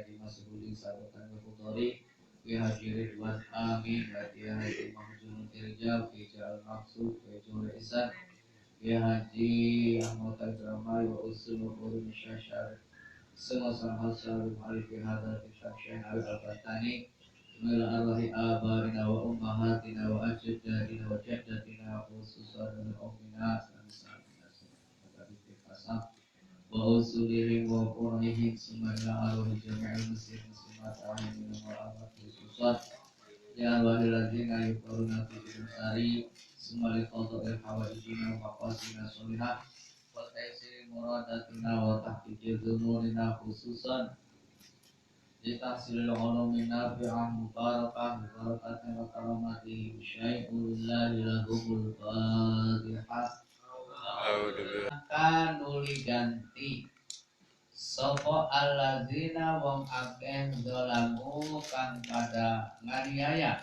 di masbuli sabutan kefuturi fi hadirin was amin hadiah haji mahjunun tirjal fi jal maksud fi juri isan fi haji anggota drama wa usul urun syashar semua sama selalu mari fi hadal kisahsyan al-batani mila arwahi abaina wa ummahatina wa ajdadina wa jaddatina khususan dan ummina wa usulihim wa qur'anihim summa arwahi jami'al muslimin summa ta'amin wa amat khususan ya waliladzina yukaruna fi sari summa liqada'il hawaijina wa maqasina sholihah wa taisiri muradatina wa tahqiqil dhunurina khususan litahsilil ulumi nafi'ah mubarakah mubarakatan wa karamatihi syai'ullahi lahumul fatihah akan nuli ganti sopo alladzina wong akeh zalamu kang pada nganiaya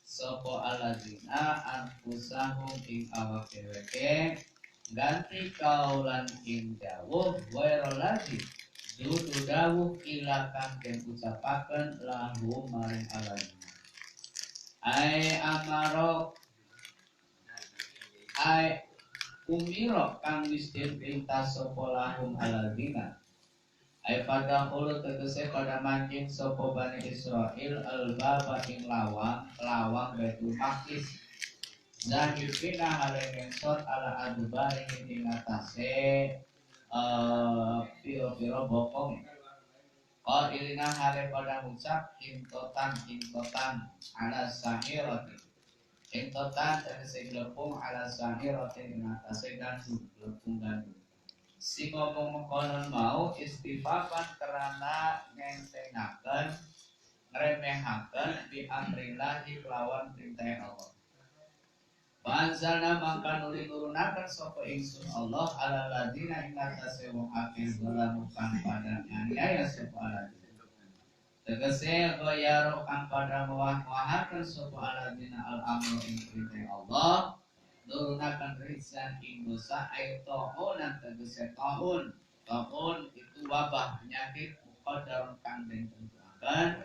sopo alladzina anfusahum ing awak dheweke ganti kaulan ing dawuh wairul ladzi dudu dawuh ilakan den ucapaken lahu maring alladzina ai amarok ai umiro kang wis den perintah sapa lahum alladzina ai pada hulu tegese pada mancing sapa Bani Israil al-baba ing lawang Baitul Maqdis zahirina hale sot ala adbari ing atase piro-piro bokong qailina hale pada ngucap intotan ala sahirati intotan tegese glepung ala sahirati ing atase gandum glepung gandum si ngomong konon mau istighfaran karena ngentengaken ngremehaken bi amrillahi kelawan perintah Allah. Banzalna mangka nuli nurunaken sapa ingsun Allah ala ladina ing atase wong akeh zalamu kang pada nganiaya sapa aladina. Tegese goyaro kang pada mewah-wahaken sapa aladina al-amru ing perintah Allah. Nurunakan rizan ing dosa aito'unan tegese ta'un itu wabah penyakit muqaddarun kang den tentuaken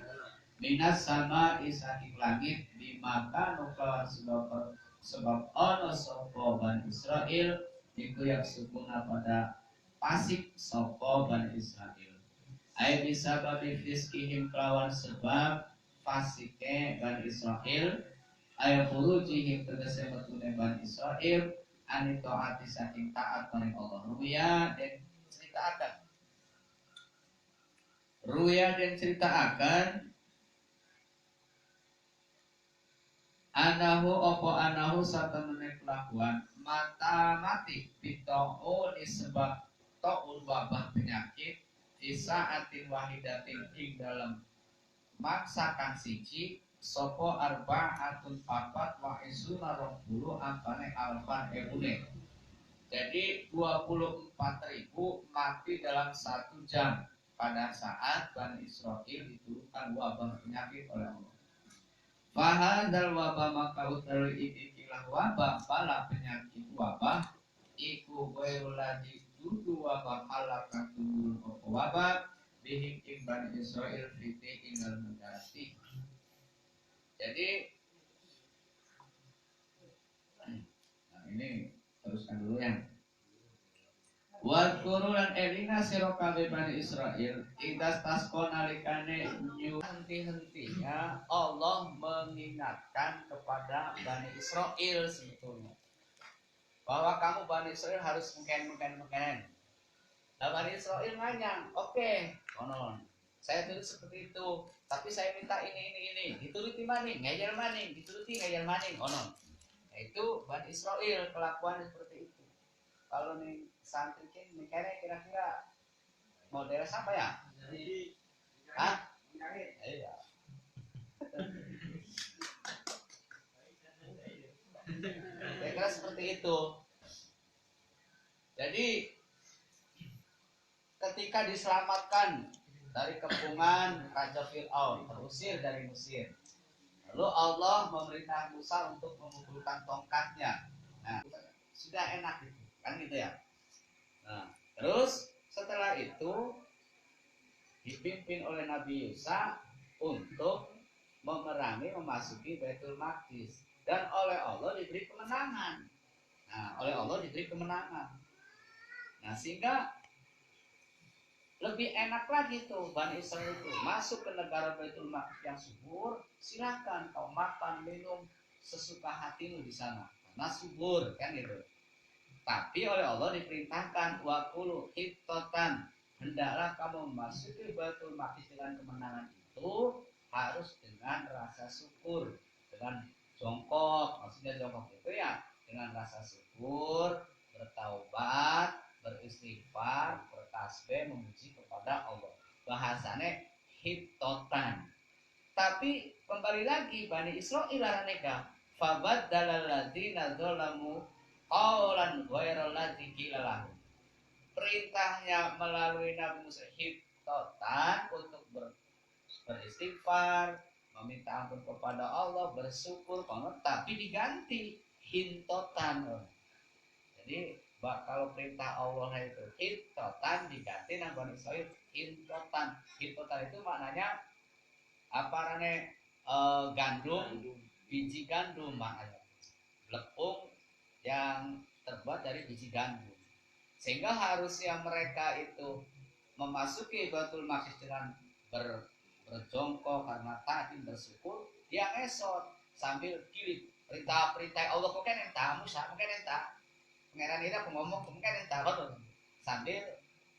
minas sama isaking langit bimaka nukawan sebab ono sapa Bani Israil iku yang sukuna pada pasik sapa Bani Israil ai bisa babi fiskihim kelawan sebab fasike Bani Israil ayat furujihim tegese metune Bani Israil ani taati saking taat maring Allah. Ruya dan ceritakan anahu satemene kelakuan mata mati bitau disebab taul wabah penyakit isaatin wahidatin ing dalam maksakan siji sopo arba'atun papat wa isuna 20 ampane alfan ebune. Jadi 24.000 mati dalam 1 jam pada saat Bani Israil diturunkan wabah penyakit oleh Allah. Fahadzal wabah maka utawi ikilah wabah bala penyakit wabah iku ghairul ladzi dudu wabah malakan turun wabah bihim ing Bani Israil fiti tinggal mengganti. Jadi nah ini teruskan dulu ya. Wa qurulan elina sira kabeh Bani Israil idas tasqo nalikane nyu henti-hentinya Allah mengingatkan kepada Bani Israil sebetulnya bahwa kamu Bani Israil harus mungkin. Nah Bani Israil nanya, oke, konon saya tulis seperti itu, tapi saya minta ini, dituruti maning, ngajar maning, konon. Nah itu Bani Israil kelakuan seperti itu. Kalau nih santri ini kira-kira model siapa ya? Hah? Iya. Kira-kira seperti itu. Jadi ketika diselamatkan dari kepungan Raja Fir'aun, terusir dari Mesir. Lalu Allah memerintah Musa untuk memukulkan tongkatnya. Nah, sudah enak gitu, kan gitu ya. Nah, terus setelah itu dipimpin oleh Nabi Musa untuk memasuki Baitul Maqdis, dan oleh Allah diberi kemenangan. Nah, sehingga lebih enak lagi tuh Bani Israel itu masuk ke negara Baitul Maqdis yang subur. Silakan kau makan minum sesuka hatimu di sana karena subur, kan gitu. Tapi oleh Allah diperintahkan wakulu hitotan, hendaklah kamu memasuki Baitul Maqdis dengan kemenangan itu harus dengan rasa syukur, dengan jongkok. Maksudnya jongkok itu ya dengan rasa syukur, bertaubat, beristighfar, bertasbih, memuji kepada Allah. Bahasanya hitotan. Tapi kembali lagi Bani Israil araneka fabaddalal ladzina dzalamu qaulan ghairal ladzi qila lahum. Perintahnya melalui Nabi Musa hitotan untuk beristighfar, meminta ampun kepada Allah, bersyukur, tapi diganti hintotan. Jadi kalau perintah Allah itu hintotan diganti Nabi Bani Israil hintotan. Hintotan itu maknanya apa namanya gandum, biji gandum maknanya, lepung yang terbuat dari biji gandum. Sehingga harusnya mereka itu memasuki Baitul Maqdis dengan berjongkok karena tadi bersyukur, dia ngesot sambil kilip perintah Allah kok kan entah Musa mungkin entah pengeran ini aku ngomong mungkin entah sambil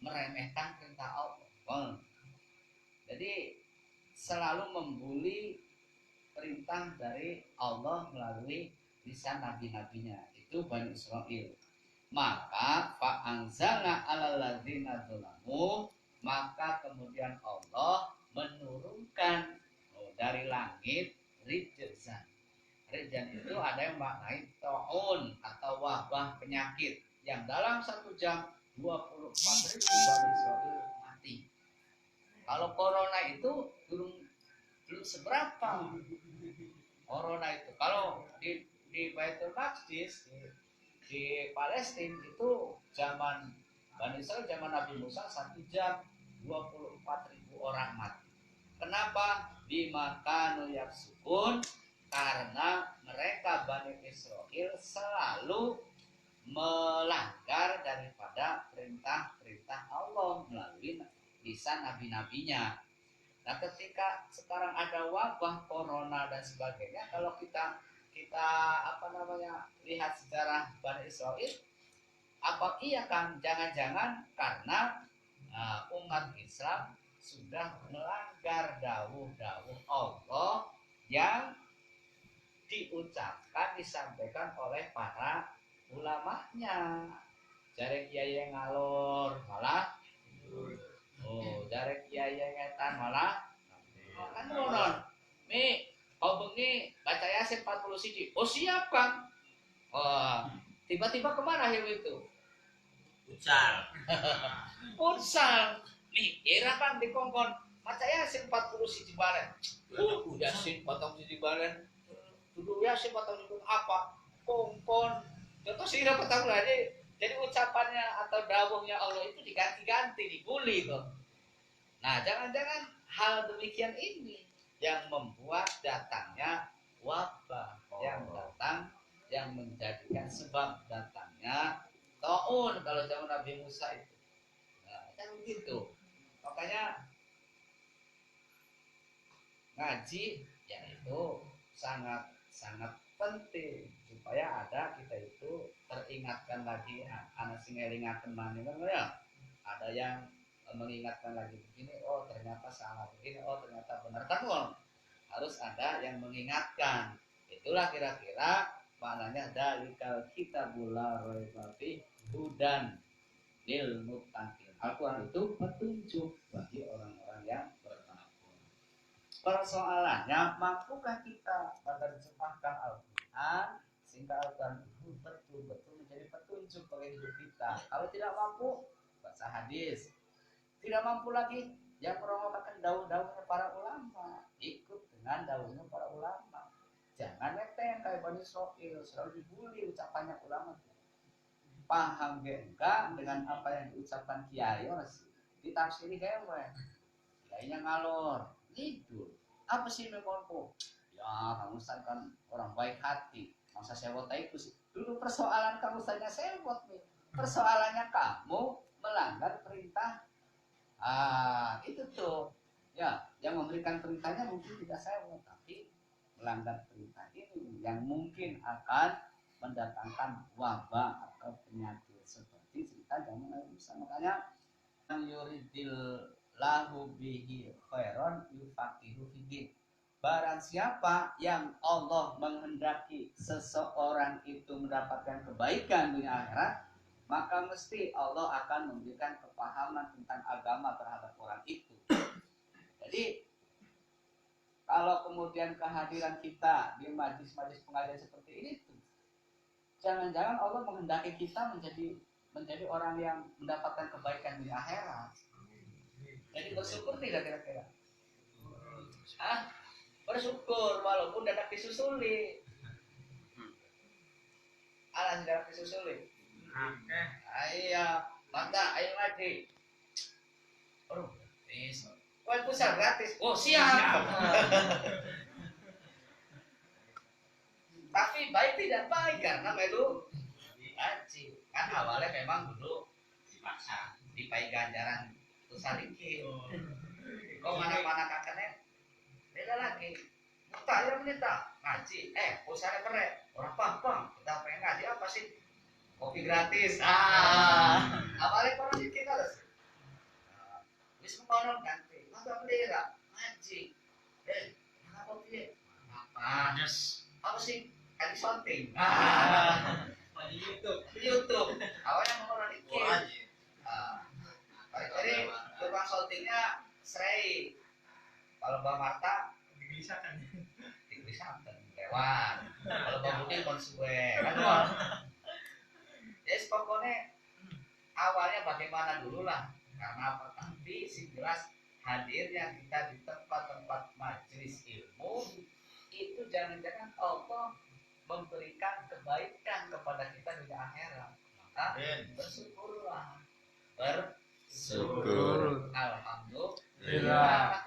meremehkan perintah Allah. Jadi selalu membuli perintah dari Allah melalui lisan nabi-nabinya, itu Bani Israil. Maka fa'anzalna 'alal ladzina dzalamu, maka kemudian Allah menurunkan dari langit rijzan. Rijzan itu ada yang maknai ta'un atau wabah penyakit yang dalam 1 jam 24.000 Bani Israil mati. Kalau corona itu belum seberapa. Corona itu kalau di Baitul Maqdis di Palestina itu zaman Bani Israil, zaman Nabi Musa 1 jam 24.000 orang mati. Kenapa? Bimakanu yaksukun, karena mereka Bani Israil selalu melanggar daripada perintah-perintah Allah melalui lisan nabi-nabinya. Nah, ketika sekarang ada wabah corona dan sebagainya, kalau kita lihat sejarah Bani Israil, apa iya kan jangan-jangan karena umat Islam sudah melanggar dawuh-dawuh Allah yang disampaikan oleh para ulamanya. Jare kiai ngalor malah jare kiai ngetan malah kan non. Mi, kau bengi baca Yasin 40 siji. Oh siap Kang. Tiba-tiba kemana hiu itu? Futsal. Nih, era kan dikongkon baca Yasin 40 siji balen. Yasin 40 siji balen. Dulu Yasin 40 siji apa? Kongkon. Contoh sih dapat tahu lagi. Jadi ucapannya atau dawuhnya Allah itu diganti-ganti, dibuli kok. Nah, jangan-jangan hal demikian ini yang membuat datangnya wabah, yang menjadikan sebab datangnya taun kalau zaman Nabi Musa itu. Nah, kan begitu. Makanya ngaji ya itu sangat penting supaya kita itu teringatkan lagi anak singelingaken maneh ya. Ada yang mengingatkan lagi begini, oh ternyata salah begini, oh ternyata benar. Kan harus ada yang mengingatkan. Itulah kira-kira maknanya dalikal kitabul la raiba fihi hudan lil muttaqin. Al-Qur'an itu petunjuk bagi orang-orang yang bertakwa. Persoalannya, mampukah kita menerjemahkan Al-Quran sehingga Al-Quran itu betul-betul menjadi petunjuk bagi hidup kita? Kalau tidak mampu, baca hadis. Tidak mampu lagi, yang merongokkan daun-daunnya para ulama, ikut dengan daunnya para ulama. Jangan neteng kayak Bani Israil, selalu dibully ucapannya ulama. Paham enggak dengan apa yang diucapkan kiai ditafsiri kayak lainnya ngalor, tidur. Apa sih memangku? Ya, kamu Ustaz kan orang baik hati. Masa sewot itu sih. Dulu persoalan kamu Ustaznya sewot nih. Persoalannya kamu melanggar perintah. Itu tuh. Ya, yang memberikan perintahnya mungkin tidak sewot, tapi melanggar perintah ini yang mungkin akan mendatangkan wabah atau penyakit seperti cerita zaman Nabi Musa. Makanya yuridil lahu bihi khairon yufaqihu fiddin. Barang siapa yang Allah menghendaki seseorang itu mendapatkan kebaikan dunia akhirat, maka mesti Allah akan memberikan kepahaman tentang agama terhadap orang itu. Jadi kalau kemudian kehadiran kita di majlis-majlis pengajian seperti ini tuh, jangan-jangan Allah menghendaki kita menjadi orang yang mendapatkan kebaikan di akhirat. Jadi bersyukur tidak kira-kira? Bersyukur walaupun dadak disusuli. Alas dadak disusuli. Ayo, mantap, ayo ngaji. Bisa. Kue pusat gratis. Oh, siap. Tapi baik tidak baik karena melu ngaji. Kan awalnya memang dulu dipaksa, dipai ganjaran tusalikin. Kok mana-mana kakaknya beda lagi. Minta ya minta ngaji. Pusatnya keren. Orang apa? Kita pengen ngaji apa sih? Kopi gratis. Awalnya orang kita harus. Wis konon ganti. Masa bendera ngaji. Apa piye? Apa? Apa sih? Kan shooting. Di YouTube. Awalnya mau orang dikit. Jadi tukang shootingnya Srei. Kalau Mbak Marta digelisahkan lewat. Kalau Mbak Budi konsumen kan. Jadi pokoknya awalnya bagaimana dulu lah. Karena apa? Tapi sih jelas hadirnya kita di tempat-tempat majelis ilmu itu jangan-jangan Allah memberikan kebaikan kepada kita di akhirat. Maka bersyukurlah. Bersyukur. Alhamdulillah.